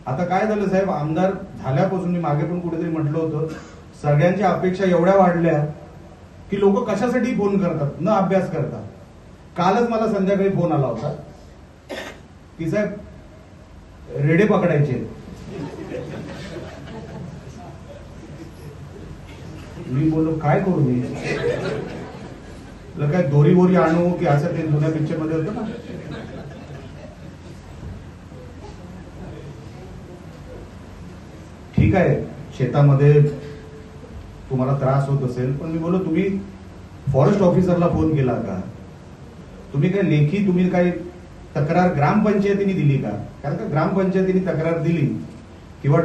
आता काय झालं साहेब, आमदार झाल्यापासून मी मागे पण कुठेतरी म्हटलं होतं, सगळ्यांच्या अपेक्षा एवढ्या वाढल्या की लोक कशासाठी फोन करतात, न अभ्यास करता. कालच मला संध्याकाळी फोन आला होता की साहेब रेडे पकडायचे. मी बोललो काय करू मी, काय दोरी बोरी आणू की असं ते जुन्या पिक्चर मध्ये होतं ना. ठीक आहे, शेतामध्ये तुम्हाला त्रास होत असेल, पण मी बोललो तुम्ही फॉरेस्ट ऑफिसरला फोन केला का, तुम्ही काय लेखी तुम्ही काय तक्रार ग्रामपंचायतीने दिली का. कारण का ग्रामपंचायतीने तक्रार दिली किंवा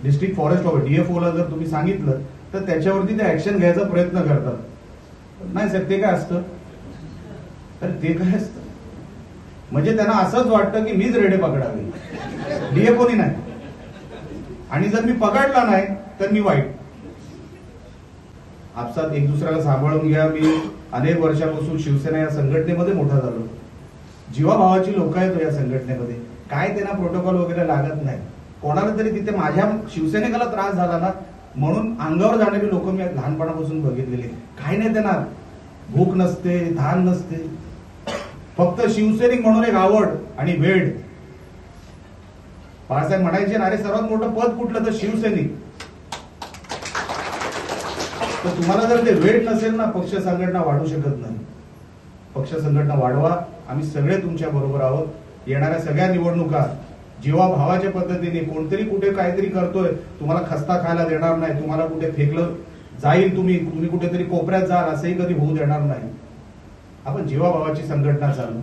डिस्ट्रिक्ट फॉरेस्ट डीएफओला जर तुम्ही सांगितलं तर त्याच्यावरती ते ऍक्शन घ्यायचा प्रयत्न करतात. नाही साहेब, ते काय असतं, तर ते काय असतं म्हणजे त्यांना असंच वाटतं की मीच रेडे पकडावे, डीएफओनी नाही. आणि जर मी पकडला नाही तर मी वाईट. आपसात एक दुसऱ्याला सांभाळून घ्या. मी अनेक वर्षापासून शिवसेना या संघटनेमध्ये मोठा झालो. जीवाभावाची लोक आहेत या संघटनेमध्ये. काय त्यांना प्रोटोकॉल वगैरे लागत नाही. कोणाला तरी तिथे माझ्या शिवसैनिकाला त्रास झाला ना म्हणून अंगावर जाणारी लोक मी लहानपणापासून बघितलेली. काही नाही, त्यांना भूक नसते, धान नसते, फक्त शिवसैनिक म्हणून एक आवड आणि वेळ. बाळासाहेब म्हणायचे ना, अरे सर्वात मोठं पद कुठलं, तर शिवसैनिक. तर तुम्हाला जर ते वेळ नसेल ना, पक्ष संघटना वाढू शकत नाही. पक्ष संघटना वाढवा. आम्ही सगळे तुमच्या बरोबर आहोत. येणाऱ्या सगळ्या निवडणुका जीवाभावाच्या पद्धतीने, कोणतरी कुठे काहीतरी करतोय, तुम्हाला खस्ता खायला देणार नाही, तुम्हाला कुठे फेकलं जाईल, तुम्ही कुठेतरी कोपऱ्यात जाल असंही कधी होऊ देणार नाही. आपण जीवाभावाची संघटना चालू.